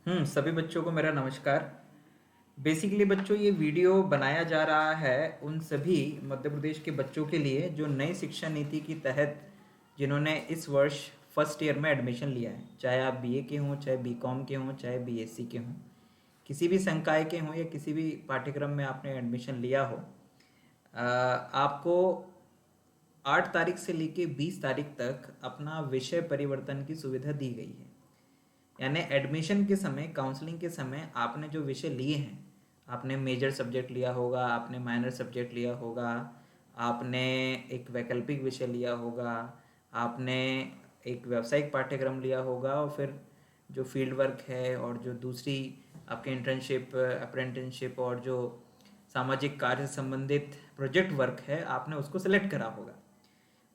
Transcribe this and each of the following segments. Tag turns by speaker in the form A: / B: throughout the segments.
A: सभी बच्चों को मेरा नमस्कार। बेसिकली बच्चों, ये वीडियो बनाया जा रहा है उन सभी मध्य प्रदेश के बच्चों के लिए जो नई शिक्षा नीति के तहत जिन्होंने इस वर्ष फर्स्ट ईयर में एडमिशन लिया है। चाहे आप बीए के हों, चाहे बीकॉम के हों, चाहे बीएससी के हों, किसी भी संकाय के हों या किसी भी पाठ्यक्रम में आपने एडमिशन लिया हो, आपको 8 तारीख से लेके 20 तारीख तक अपना विषय परिवर्तन की सुविधा दी गई है। यानी एडमिशन के समय, काउंसलिंग के समय आपने जो विषय लिए हैं, आपने मेजर सब्जेक्ट लिया होगा, आपने माइनर सब्जेक्ट लिया होगा, आपने एक वैकल्पिक विषय लिया होगा, आपने एक व्यावसायिक पाठ्यक्रम लिया होगा, और फिर जो फील्ड वर्क है और जो दूसरी आपके इंटर्नशिप, अप्रेंटिसशिप और जो सामाजिक कार्य से संबंधित प्रोजेक्ट वर्क है, आपने उसको सेलेक्ट करा होगा।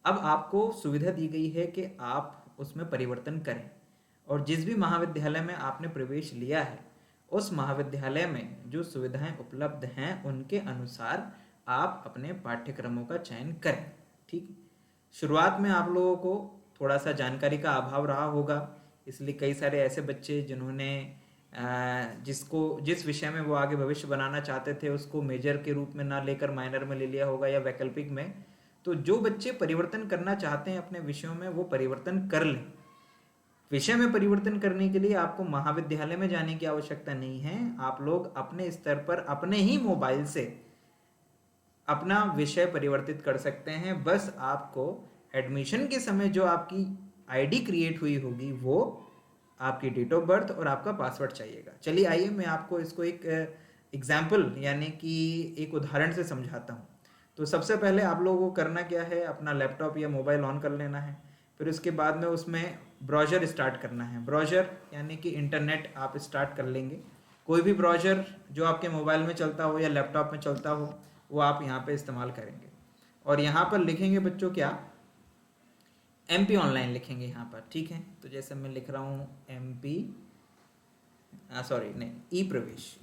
A: अब आपको सुविधा दी गई है कि आप उसमें परिवर्तन करें, और जिस भी महाविद्यालय में आपने प्रवेश लिया है उस महाविद्यालय में जो सुविधाएं उपलब्ध हैं उनके अनुसार आप अपने पाठ्यक्रमों का चयन करें। ठीक। शुरुआत में आप लोगों को थोड़ा सा जानकारी का अभाव रहा होगा, इसलिए कई सारे ऐसे बच्चे जिन्होंने जिस विषय में वो आगे भविष्य बनाना चाहते थे उसको मेजर के रूप में ना लेकर माइनर में ले लिया होगा या वैकल्पिक में। तो जो बच्चे परिवर्तन करना चाहते हैं अपने विषयों में, वो परिवर्तन कर लें। विषय में परिवर्तन करने के लिए आपको महाविद्यालय में जाने की आवश्यकता नहीं है। आप लोग अपने स्तर पर अपने ही मोबाइल से अपना विषय परिवर्तित कर सकते हैं। बस आपको एडमिशन के समय जो आपकी आईडी क्रिएट हुई होगी वो आपकी डेट ऑफ बर्थ और आपका पासवर्ड चाहिएगा। चलिए आइए मैं आपको इसको एक एग्जाम्पल यानी कि एक उदाहरण से समझाता हूँ। तो सबसे पहले आप लोगों को करना क्या है, अपना लैपटॉप या मोबाइल ऑन कर लेना है। फिर उसके बाद में उसमें ब्राउज़र स्टार्ट करना है। ब्राउज़र यानी कि इंटरनेट आप स्टार्ट कर लेंगे। कोई भी ब्राउज़र जो आपके मोबाइल में चलता हो या लैपटॉप में चलता हो वो आप यहाँ पे इस्तेमाल करेंगे। और यहाँ पर लिखेंगे बच्चों क्या, MP ऑनलाइन लिखेंगे यहाँ पर। ठीक है, तो जैसे मैं लिख रहा हूँ MP, सॉरी नहीं, ई प्रवेश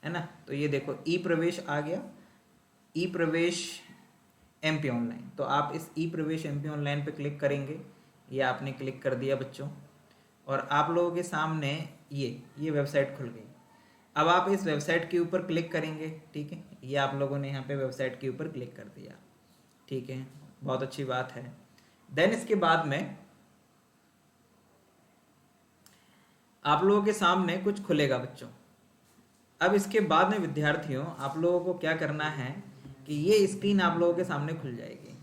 A: है ना। तो ये देखो ई प्रवेश आ गया, ई प्रवेश MP ऑनलाइन। तो आप इस ई प्रवेश MP ऑनलाइन पे क्लिक करेंगे। ये आपने क्लिक कर दिया बच्चों, और आप लोगों के सामने ये वेबसाइट खुल गई। अब आप इस वेबसाइट के ऊपर क्लिक करेंगे। ठीक है, ये आप लोगों ने यहाँ पे वेबसाइट के ऊपर क्लिक कर दिया। ठीक है, बहुत अच्छी बात है। देन इसके बाद में आप लोगों के सामने कुछ खुलेगा बच्चों। अब इसके बाद में विद्यार्थियों आप लोगों को क्या करना है कि ये स्क्रीन आप लोगों के सामने खुल जाएगी।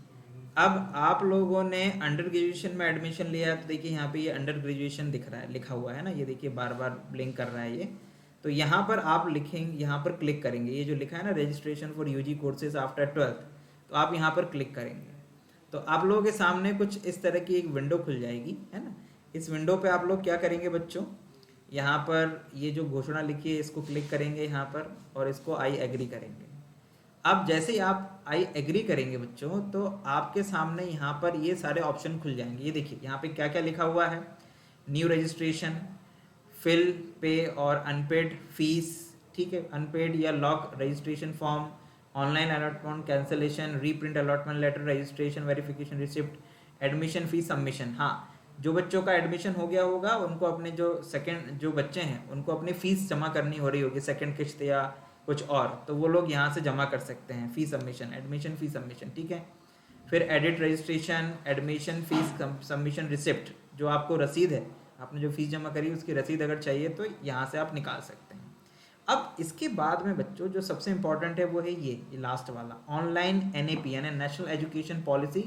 A: अब आप लोगों ने अंडर ग्रेजुएशन में एडमिशन लिया है, तो देखिए यहाँ पे ये अंडर ग्रेजुएशन दिख रहा है, लिखा हुआ है ना, ये देखिए बार बार ब्लिंक कर रहा है ये। तो यहाँ पर आप लिखेंगे, यहाँ पर क्लिक करेंगे, ये जो लिखा है ना registration for UG courses after 12th, तो आप यहाँ पर क्लिक करेंगे। तो आप लोगों के सामने कुछ इस तरह की एक विंडो खुल जाएगी, है ना। इस विंडो पे आप लोग क्या करेंगे बच्चों, यहाँ पर ये जो घोषणा लिखी है इसको क्लिक करेंगे यहाँ पर, और इसको आई एग्री करेंगे। अब जैसे ही आप आई एग्री करेंगे बच्चों, तो आपके सामने यहाँ पर ये सारे ऑप्शन खुल जाएंगे। ये देखिए यहाँ पे क्या क्या लिखा हुआ है, न्यू रजिस्ट्रेशन, फिल, पे और अनपेड फीस। ठीक है, अनपेड या lock registration form, online allotment cancellation, reprint allotment letter, registration verification receipt, admission fees submission. हाँ, जो बच्चों का एडमिशन हो गया होगा उनको अपने जो सेकंड जो बच्चे हैं उनको अपनी फीस जमा करनी हो रही होगी, सेकंड किस्त या कुछ और, तो वो लोग यहाँ से जमा कर सकते हैं fees submission, admission fees submission. ठीक है, फिर edit registration, admission fees submission receipt, जो आपको रसीद है, आपने जो फीस जमा करी उसकी रसीद अगर चाहिए तो यहाँ से आप निकाल सकते हैं। अब इसके बाद में बच्चों जो सबसे इंपॉर्टेंट है वो है ये लास्ट वाला, ऑनलाइन NAP यानी national education policy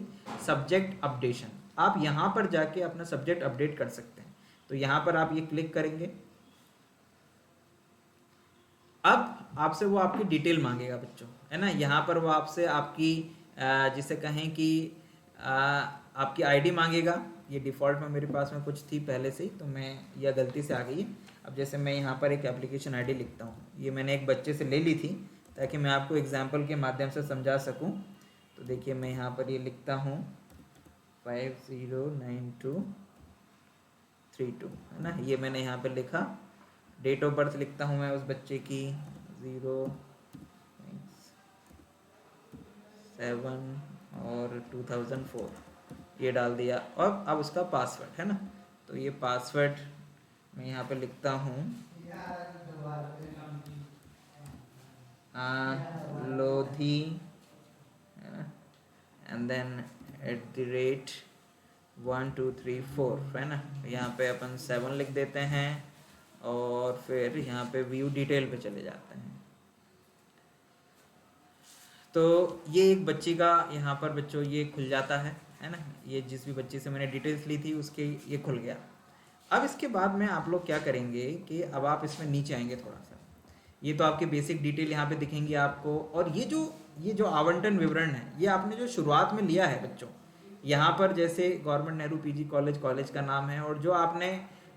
A: subject updation. आप यहाँ पर जाके अपना सब्जेक्ट अपडेट कर सकते हैं। तो यहाँ पर आप ये क्लिक करेंगे। अब आपसे वो आपकी डिटेल मांगेगा बच्चों, है ना। यहाँ पर वो आपसे आपकी जिसे कहें कि आपकी आईडी मांगेगा। ये डिफ़ॉल्ट में मेरे पास में कुछ थी पहले से ही, तो मैं यह गलती से आ गई है। अब जैसे मैं यहाँ पर एक एप्लीकेशन आईडी लिखता हूँ, ये मैंने एक बच्चे से ले ली थी ताकि मैं आपको एग्जाम्पल के माध्यम से समझा सकूँ। तो देखिए मैं यहाँ पर ये लिखता हूँ 509232, है ना। ये मैंने यहाँ पर लिखा। डेट ऑफ बर्थ लिखता हूँ मैं उस बच्चे की 07 और 2004, ये डाल दिया। और अब उसका पासवर्ड, है ना। तो ये पासवर्ड मैं यहाँ पे लिखता हूँ, लोधी एंड देन @123 4 है ना। यहाँ पे अपन 7 लिख देते हैं और फिर यहाँ पे व्यू डिटेल पे चले जाते हैं। तो ये एक बच्ची का यहाँ पर बच्चों ये खुल जाता है ना। ये जिस भी बच्ची से मैंने डिटेल्स ली थी उसके ये खुल गया। अब इसके बाद में आप लोग क्या करेंगे कि अब आप इसमें नीचे आएंगे थोड़ा सा, ये तो आपके बेसिक डिटेल यहाँ पे दिखेंगी आपको। और ये जो आवंटन विवरण है ये आपने जो शुरुआत में लिया है बच्चों, यहाँ पर जैसे गवर्नमेंट नेहरू पीजी कॉलेज का नाम है, और जो आपने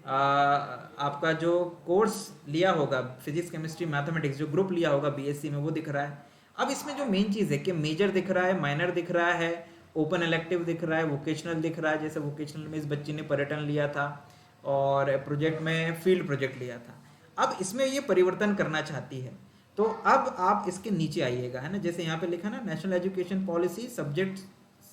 A: आपका जो कोर्स लिया होगा फिजिक्स केमिस्ट्री मैथमेटिक्स जो ग्रुप लिया होगा बीएससी में वो दिख रहा है। अब इसमें जो मेन चीज़ है कि मेजर दिख रहा है, माइनर दिख रहा है, ओपन इलेक्टिव दिख रहा है, वोकेशनल दिख रहा है। जैसे वोकेशनल में इस बच्ची ने पर्यटन लिया था और प्रोजेक्ट में फील्ड प्रोजेक्ट लिया था। अब इसमें ये परिवर्तन करना चाहती है, तो अब आप इसके नीचे आइएगा, है ना। जैसे यहाँ पे लिखा ना national education policy subject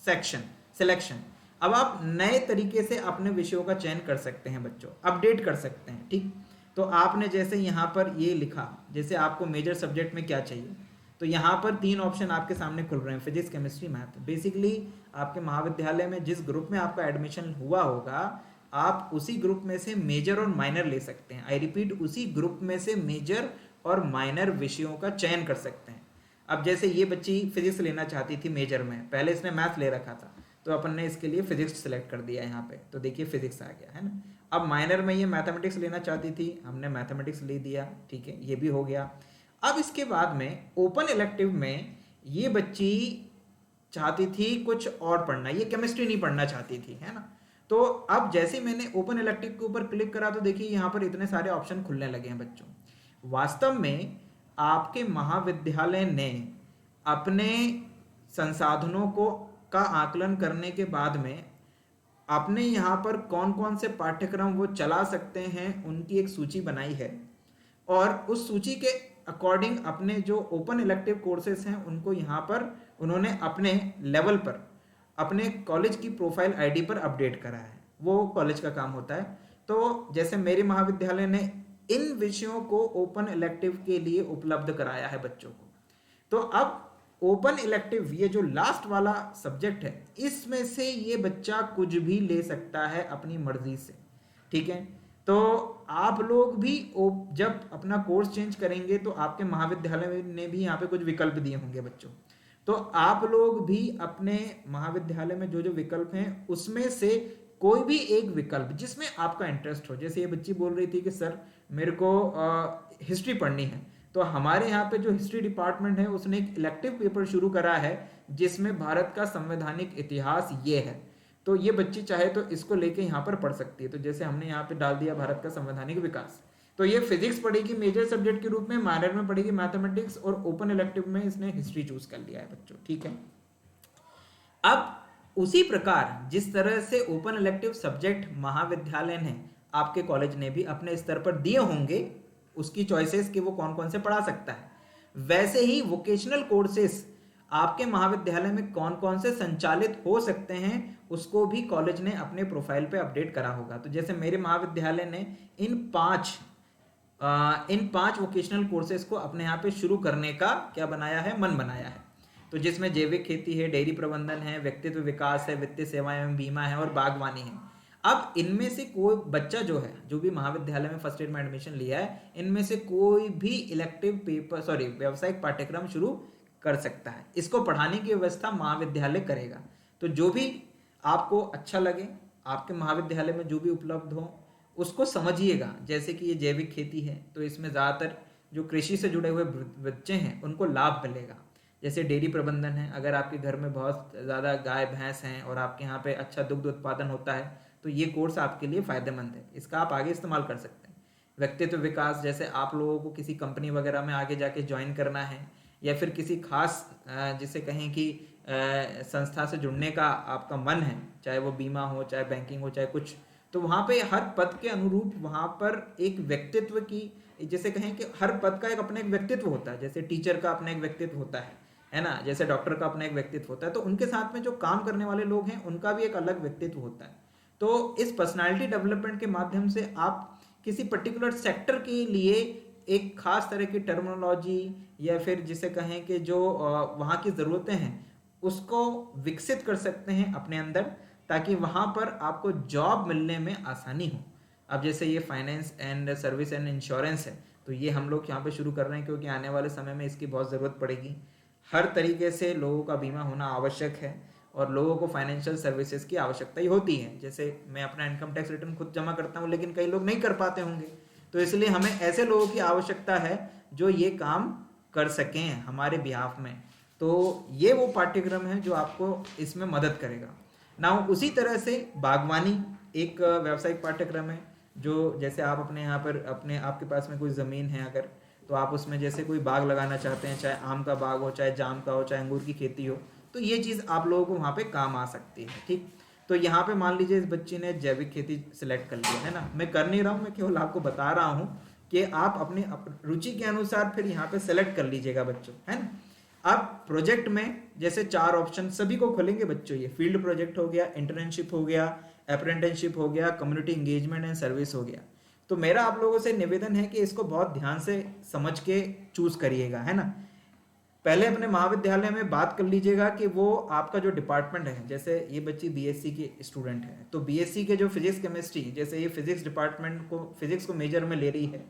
A: section selection. अब आप नए तरीके से अपने विषयों का चयन कर सकते हैं बच्चों, अपडेट कर सकते हैं, ठीक। तो आपने जैसे यहाँ पर ये लिखा, जैसे आपको मेजर सब्जेक्ट में क्या चाहिए, तो यहाँ पर 3 ऑप्शन आपके सामने खुल रहे हैं, फिजिक्स केमिस्ट्री मैथ। बेसिकली आपके महाविद्यालय में जिस ग्रुप में आपका एडमिशन हुआ होगा आप उसी ग्रुप में से मेजर और माइनर ले सकते हैं। आई रिपीट, उसी ग्रुप में से मेजर और माइनर विषयों का चयन कर सकते हैं। अब जैसे ये बच्ची फिजिक्स लेना चाहती थी मेजर में, पहले इसने मैथ ले रखा था, तो अपन ने इसके लिए फिजिक्स सेलेक्ट कर दिया यहाँ पे, तो देखिए फिजिक्स आ गया, है ना। अब माइनर में ये मैथमेटिक्स लेना चाहती थी, हमने मैथमेटिक्स ले दिया, ठीक है, ये भी हो गया। अब इसके बाद में ओपन इलेक्टिव में ये बच्ची चाहती थी कुछ और पढ़ना, ये केमिस्ट्री नहीं पढ़ना चाहती थी, है ना। तो अब जैसे मैंने ओपन इलेक्टिव के ऊपर क्लिक करा तो देखिए यहाँ पर इतने सारे ऑप्शन खुलने लगे हैं बच्चों। वास्तव में आपके महाविद्यालय ने अपने संसाधनों को का आकलन करने के बाद में आपने यहाँ पर कौन कौन से पाठ्यक्रम वो चला सकते हैं उनकी एक सूची बनाई है, और उस सूची के अकॉर्डिंग अपने जो ओपन इलेक्टिव कोर्सेज हैं उनको यहाँ पर उन्होंने अपने लेवल पर अपने कॉलेज की प्रोफाइल आईडी पर अपडेट करा है, वो कॉलेज का काम होता है। तो जैसे मेरे महाविद्यालय ने इन विषयों को ओपन इलेक्टिव के लिए उपलब्ध कराया है बच्चों को। तो अब ओपन इलेक्टिव ये जो लास्ट वाला सब्जेक्ट है इसमें से ये बच्चा कुछ भी ले सकता है अपनी मर्जी से, ठीक है। तो आप लोग भी जब अपना कोर्स चेंज करेंगे तो आपके महाविद्यालय ने भी यहाँ पे कुछ विकल्प दिए होंगे बच्चों, तो आप लोग भी अपने महाविद्यालय में जो जो विकल्प हैं उसमें से कोई भी एक विकल्प जिसमें आपका इंटरेस्ट हो। जैसे ये बच्ची बोल रही थी कि सर मेरे को हिस्ट्री पढ़नी है, तो हमारे यहाँ पे जो हिस्ट्री डिपार्टमेंट है उसने एक इलेक्टिव पेपर शुरू करा है जिसमें भारत का संवैधानिक इतिहास ये है, तो ये बच्ची चाहे तो इसको लेके यहाँ पर पढ़ सकती है। तो जैसे हमने यहाँ पे डाल दिया भारत का संवैधानिक विकास, तो ये फिजिक्स पढ़ेगी मेजर सब्जेक्ट के रूप में, माइनर में पढ़ेगी मैथमेटिक्स, और ओपन इलेक्टिव में इसने हिस्ट्री चूज कर लिया है बच्चों, ठीक है। अब उसी प्रकार जिस तरह से ओपन इलेक्टिव सब्जेक्ट महाविद्यालय ने आपके कॉलेज ने भी अपने स्तर पर दिए होंगे उसकी चॉइसेस कि वो कौन कौन से पढ़ा सकता है, वैसे ही वोकेशनल कोर्सेस आपके महाविद्यालय में कौन कौन से संचालित हो सकते हैं उसको भी कॉलेज ने अपने प्रोफाइल पे अपडेट करा होगा। तो जैसे मेरे महाविद्यालय ने इन पांच वोकेशनल कोर्सेज को अपने यहाँ पे शुरू करने का क्या बनाया है, मन बनाया है। तो जिसमें जैविक खेती है, डेयरी प्रबंधन है, व्यक्तित्व विकास है, वित्तीय सेवाएं एवं बीमा है और बागवानी है। अब इनमें से कोई बच्चा जो भी महाविद्यालय में फर्स्ट ईयर में एडमिशन लिया है, इनमें से कोई भी इलेक्टिव व्यावसायिक पाठ्यक्रम शुरू कर सकता है। इसको पढ़ाने की व्यवस्था महाविद्यालय करेगा। तो जो भी आपको अच्छा लगे, आपके महाविद्यालय में जो भी उपलब्ध हो उसको समझिएगा। जैसे कि ये जैविक खेती है तो इसमें ज़्यादातर जो कृषि से जुड़े हुए बच्चे हैं उनको लाभ मिलेगा। जैसे डेयरी प्रबंधन है, अगर आपके घर में बहुत ज़्यादा गाय भैंस हैं और आपके यहाँ पे अच्छा दुग्ध उत्पादन होता है तो ये कोर्स आपके लिए फ़ायदेमंद है, इसका आप आगे इस्तेमाल कर सकते हैं। व्यक्तित्व विकास, जैसे आप लोगों को किसी कंपनी वगैरह में आगे जाके ज्वाइन करना है या फिर किसी खास जिसे कहें कि संस्था से जुड़ने का आपका मन है, चाहे वो बीमा हो, चाहे बैंकिंग हो, चाहे कुछ, तो वहाँ पे हर पद के अनुरूप वहाँ पर एक व्यक्तित्व की, जैसे कहें कि हर पद का एक अपना एक व्यक्तित्व होता है। जैसे टीचर का अपना एक व्यक्तित्व होता है ना, जैसे डॉक्टर का अपना एक व्यक्तित्व होता है, तो उनके साथ में जो काम करने वाले लोग हैं उनका भी एक अलग व्यक्तित्व होता है। तो इस पर्सनालिटी डेवलपमेंट के माध्यम से आप किसी पर्टिकुलर सेक्टर के लिए एक खास तरह की टर्मिनोलॉजी या फिर जिसे कहें कि जो वहाँ की ज़रूरतें हैं उसको विकसित कर सकते हैं अपने अंदर, ताकि वहाँ पर आपको जॉब मिलने में आसानी हो। अब जैसे ये finance and service and insurance है, तो ये हम लोग यहाँ पे शुरू कर रहे हैं क्योंकि आने वाले समय में इसकी बहुत ज़रूरत पड़ेगी। हर तरीके से लोगों का बीमा होना आवश्यक है और लोगों को फाइनेंशियल सर्विसेज की आवश्यकता ही होती है। जैसे मैं अपना इनकम टैक्स रिटर्न खुद जमा करता हूँ, लेकिन कई लोग नहीं कर पाते होंगे, तो इसलिए हमें ऐसे लोगों की आवश्यकता है जो ये काम कर सकें हमारे बिहाफ में। तो ये वो पाठ्यक्रम है जो आपको इसमें मदद करेगा ना। उसी तरह से बागवानी एक व्यावसायिक पाठ्यक्रम है, जो जैसे आप अपने यहाँ पर आपके पास में कोई ज़मीन है अगर, तो आप उसमें जैसे कोई बाग लगाना चाहते हैं, चाहे आम का बाग हो, चाहे जाम का हो, चाहे अंगूर की खेती हो, तो ये चीज़ आप लोगों को वहाँ पे काम आ सकती है। ठीक, तो यहाँ पे मान लीजिए इस बच्ची ने जैविक खेती सिलेक्ट कर लिया है ना, मैं कर नहीं रहा हूँ, मैं केवल आपको बता रहा हूँ कि आप अपनी रुचि के अनुसार फिर यहाँ पे सेलेक्ट कर लीजिएगा बच्चों, है ना। अब प्रोजेक्ट में जैसे 4 ऑप्शन सभी को खोलेंगे बच्चों, ये फील्ड प्रोजेक्ट हो गया, इंटर्नशिप हो गया, अप्रेंटिसशिप हो गया, कम्युनिटी इंगेजमेंट एंड सर्विस हो गया। तो मेरा आप लोगों से निवेदन है कि इसको बहुत ध्यान से समझ के चूज करिएगा, है ना। पहले अपने महाविद्यालय में बात कर लीजिएगा कि वो आपका जो डिपार्टमेंट है, जैसे ये बच्ची बीएससी की स्टूडेंट है, तो बीएससी के जो फिजिक्स केमिस्ट्री, जैसे ये फिजिक्स डिपार्टमेंट को, फिजिक्स को मेजर में ले रही है,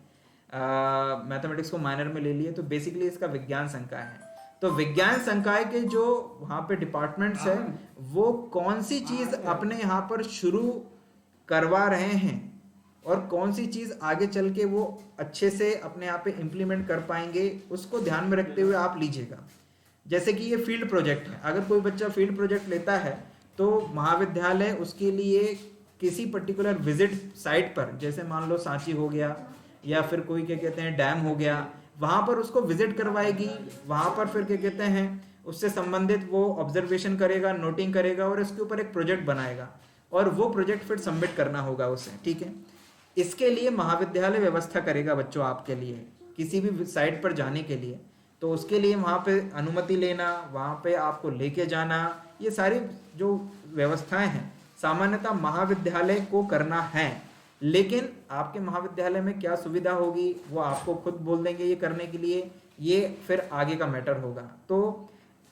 A: मैथमेटिक्स को माइनर में ले लिए, तो बेसिकली इसका विज्ञान संकाय है। तो विज्ञान संकाय के जो वहाँ पे डिपार्टमेंट्स है, वो कौन सी चीज़ अपने यहाँ पर शुरू करवा रहे हैं और कौन सी चीज़ आगे चल के वो अच्छे से अपने यहाँ पे इम्प्लीमेंट कर पाएंगे, उसको ध्यान में रखते हुए आप लीजिएगा। जैसे कि ये फील्ड प्रोजेक्ट है, अगर कोई बच्चा फील्ड प्रोजेक्ट लेता है तो महाविद्यालय उसके लिए किसी पर्टिकुलर विजिट साइट पर, जैसे मान लो सांची हो गया या फिर कोई क्या कहते हैं डैम हो गया, वहाँ पर उसको विजिट करवाएगी, वहाँ पर फिर क्या कहते हैं उससे संबंधित वो ऑब्जर्वेशन करेगा, नोटिंग करेगा और इसके ऊपर एक प्रोजेक्ट बनाएगा और वो प्रोजेक्ट फिर सबमिट करना होगा उसे, ठीक है। इसके लिए महाविद्यालय व्यवस्था करेगा बच्चों आपके लिए किसी भी साइट पर जाने के लिए, तो उसके लिए वहाँ पे अनुमति लेना, वहाँ पे आपको लेके जाना, ये सारी जो व्यवस्थाएं हैं सामान्यतः महाविद्यालय को करना है। लेकिन आपके महाविद्यालय में क्या सुविधा होगी वो आपको खुद बोल देंगे ये करने के लिए, ये फिर आगे का मैटर होगा। तो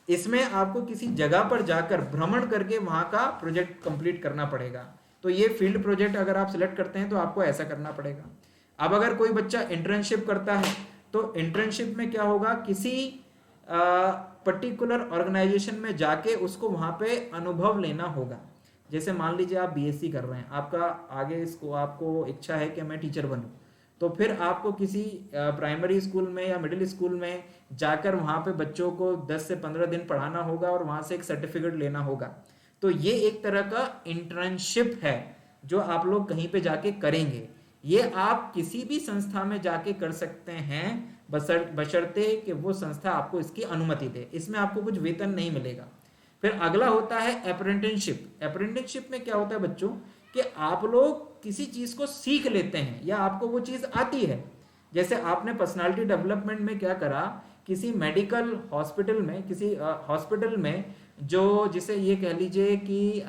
A: इसमें आपको किसी जगह पर जाकर भ्रमण करके वहाँ का प्रोजेक्ट कंप्लीट करना पड़ेगा। तो ये फील्ड प्रोजेक्ट अगर आप सिलेक्ट करते हैं तो आपको ऐसा करना पड़ेगा। अब अगर कोई बच्चा इंटर्नशिप करता है तो इंटर्नशिप में क्या होगा, किसी पर्टिकुलर ऑर्गेनाइजेशन में जाके उसको वहाँ पे अनुभव लेना होगा। जैसे मान लीजिए आप बीएससी कर रहे हैं, आपका आगे इसको आपको इच्छा है कि मैं टीचर बनूं, तो फिर आपको किसी प्राइमरी स्कूल में या मिडिल स्कूल में जाकर वहाँ पे बच्चों को 10 से 15 दिन पढ़ाना होगा और वहाँ से एक सर्टिफिकेट लेना होगा। तो ये एक तरह का इंटर्नशिप है जो आप लोग कहीं पे जाके करेंगे। ये आप किसी भी संस्था में जाके कर सकते हैं बशर्ते कि वो संस्था आपको इसकी अनुमति दे। इसमें आपको कुछ वेतन नहीं मिलेगा। फिर अगला होता है अप्रेंटिसशिप। अप्रेंटिसशिप में क्या होता है बच्चों कि आप लोग किसी चीज को सीख लेते हैं या आपको वो चीज आती है। जैसे आपने पर्सनालिटी डेवलपमेंट में क्या करा, किसी मेडिकल हॉस्पिटल में, किसी हॉस्पिटल में जो जिसे ये कह लीजिए कि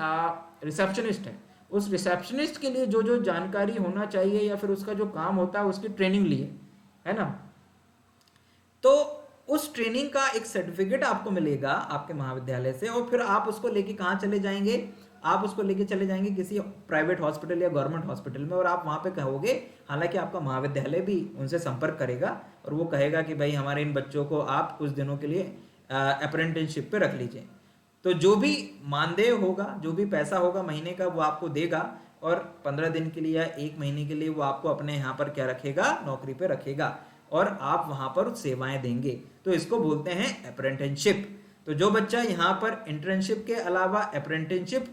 A: रिसेप्शनिस्ट है, उस रिसेप्शनिस्ट के लिए जो जो जानकारी होना चाहिए या फिर उसका जो काम होता है उसकी ट्रेनिंग लिए, है ना। तो उस ट्रेनिंग का एक सर्टिफिकेट आपको मिलेगा आपके महाविद्यालय से और फिर आप उसको लेके कहाँ चले जाएंगे, आप उसको लेके चले जाएंगे किसी प्राइवेट हॉस्पिटल या गवर्नमेंट हॉस्पिटल में और आप वहाँ पे कहोगे, हालांकि आपका महाविद्यालय भी उनसे संपर्क करेगा और वो कहेगा कि भाई हमारे इन बच्चों को आप कुछ दिनों के लिए अप्रेंटिसशिप पे रख लीजिए। तो जो भी मानदेय होगा, जो भी पैसा होगा महीने का, वो आपको देगा और 15 दिन के लिए या 1 महीने के लिए वो आपको अपने यहाँ पर क्या रखेगा, नौकरी पे रखेगा और आप वहाँ पर सेवाएं देंगे। तो इसको बोलते हैं अप्रेंटिसशिप। तो जो बच्चा यहाँ पर इंटर्नशिप के अलावा अप्रेंटिसशिप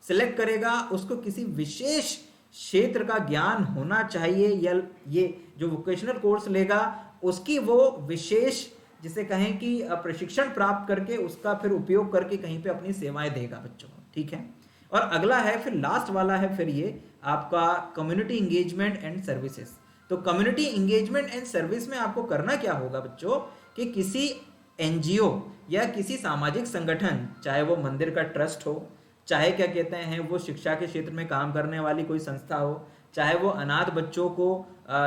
A: सिलेक्ट करेगा उसको किसी विशेष क्षेत्र का ज्ञान होना चाहिए या ये जो वोकेशनल कोर्स लेगा उसकी वो विशेष जिसे कहें कि प्रशिक्षण प्राप्त करके उसका फिर उपयोग करके कहीं पे अपनी सेवाएं देगा बच्चों, ठीक है। और अगला है फिर लास्ट वाला है फिर ये आपका कम्युनिटी इंगेजमेंट एंड सर्विसेज। तो कम्युनिटी इंगेजमेंट एंड सर्विस में आपको करना क्या होगा बच्चों कि किसी एनजीओ या किसी सामाजिक संगठन, चाहे वो मंदिर का ट्रस्ट हो, चाहे क्या कहते हैं वो शिक्षा के क्षेत्र में काम करने वाली कोई संस्था हो, चाहे वो अनाथ बच्चों को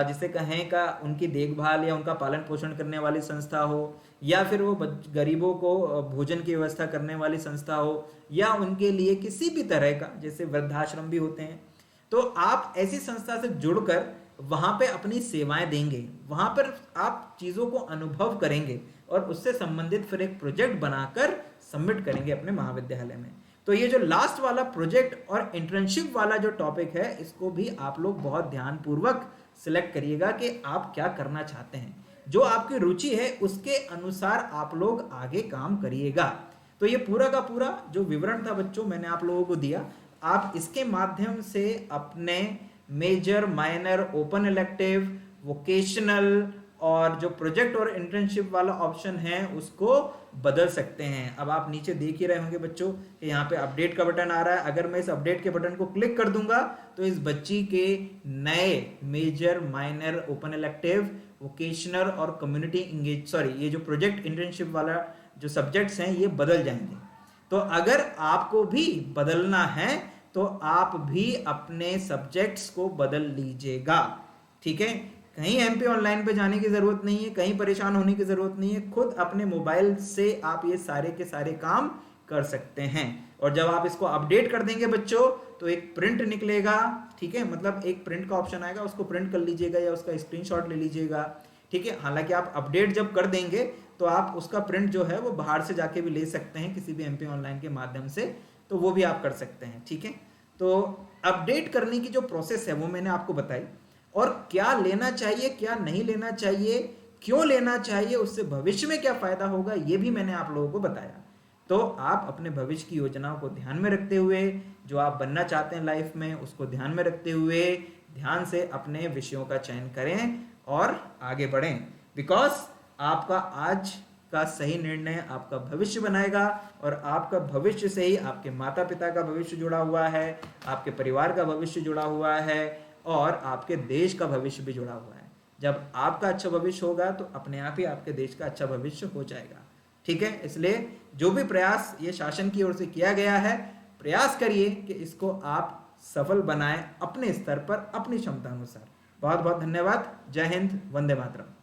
A: जिसे कहें का उनकी देखभाल या उनका पालन पोषण करने वाली संस्था हो, या फिर वो गरीबों को भोजन की व्यवस्था करने वाली संस्था हो, या उनके लिए किसी भी तरह का, जैसे वृद्धाश्रम भी होते हैं, तो आप ऐसी संस्था से जुड़कर वहां पे अपनी सेवाएं देंगे, वहां पर आप चीजों को अनुभव करेंगे और उससे संबंधित फिर एक प्रोजेक्ट बनाकर सबमिट करेंगे अपने महाविद्यालय में। तो ये जो लास्ट वाला प्रोजेक्ट और इंटर्नशिप वाला जो टॉपिक है, इसको भी आप लोग बहुत ध्यानपूर्वक सिलेक्ट करिएगा कि आप क्या करना चाहते हैं, जो आपकी रुचि है उसके अनुसार आप लोग आगे काम करिएगा। तो ये पूरा का पूरा जो विवरण था बच्चों मैंने आप लोगों को दिया, आप इसके माध्यम से अपने major, minor, open elective, vocational और जो प्रोजेक्ट और इंटर्नशिप वाला ऑप्शन है उसको बदल सकते हैं। अब आप नीचे देख ही रहे होंगे बच्चों कि यहाँ पे अपडेट का बटन आ रहा है। अगर मैं इस अपडेट के बटन को क्लिक कर दूंगा तो इस बच्ची के नए major, minor, open elective, vocational और कम्युनिटी इंगेज ये जो प्रोजेक्ट इंटर्नशिप वाला जो सब्जेक्ट्स हैं ये बदल जाएंगे। तो अगर आपको भी बदलना है तो आप भी अपने सब्जेक्ट्स को बदल लीजिएगा, ठीक है। कहीं एमपी ऑनलाइन पे जाने की जरूरत नहीं है, कहीं परेशान होने की जरूरत नहीं है, खुद अपने मोबाइल से आप ये सारे के सारे काम कर सकते हैं। और जब आप इसको अपडेट कर देंगे बच्चों तो एक प्रिंट निकलेगा, ठीक है, मतलब एक प्रिंट का ऑप्शन आएगा, उसको प्रिंट कर लीजिएगा या उसका स्क्रीनशॉट ले लीजिएगा, ठीक है। हालांकि आप अपडेट जब कर देंगे तो आप उसका प्रिंट जो है वो बाहर से जाके भी ले सकते हैं किसी भी एमपी ऑनलाइन के माध्यम से, तो वो भी आप कर सकते हैं, ठीक है। तो अपडेट करने की जो प्रोसेस है वो मैंने आपको बताई, और क्या लेना चाहिए क्या नहीं लेना चाहिए, क्यों लेना चाहिए, उससे भविष्य में क्या फायदा होगा, ये भी मैंने आप लोगों को बताया। तो आप अपने भविष्य की योजनाओं को ध्यान में रखते हुए, जो आप बनना चाहते हैं लाइफ में उसको ध्यान में रखते हुए ध्यान से अपने विषयों का चयन करें और आगे बढ़ें, बिकॉज आपका आज का सही निर्णय आपका भविष्य बनाएगा, और आपका भविष्य से ही आपके माता पिता का भविष्य जुड़ा हुआ है, आपके परिवार का भविष्य जुड़ा हुआ है, और आपके देश का भविष्य भी जुड़ा हुआ है। जब आपका अच्छा भविष्य होगा तो अपने आप ही आपके देश का अच्छा भविष्य हो जाएगा, ठीक है। इसलिए जो भी प्रयास ये शासन की ओर से किया गया है, प्रयास करिए कि इसको आप सफल बनाएं अपने स्तर पर, अपनी क्षमता अनुसार। बहुत बहुत धन्यवाद। जय हिंद, वंदे मातरम।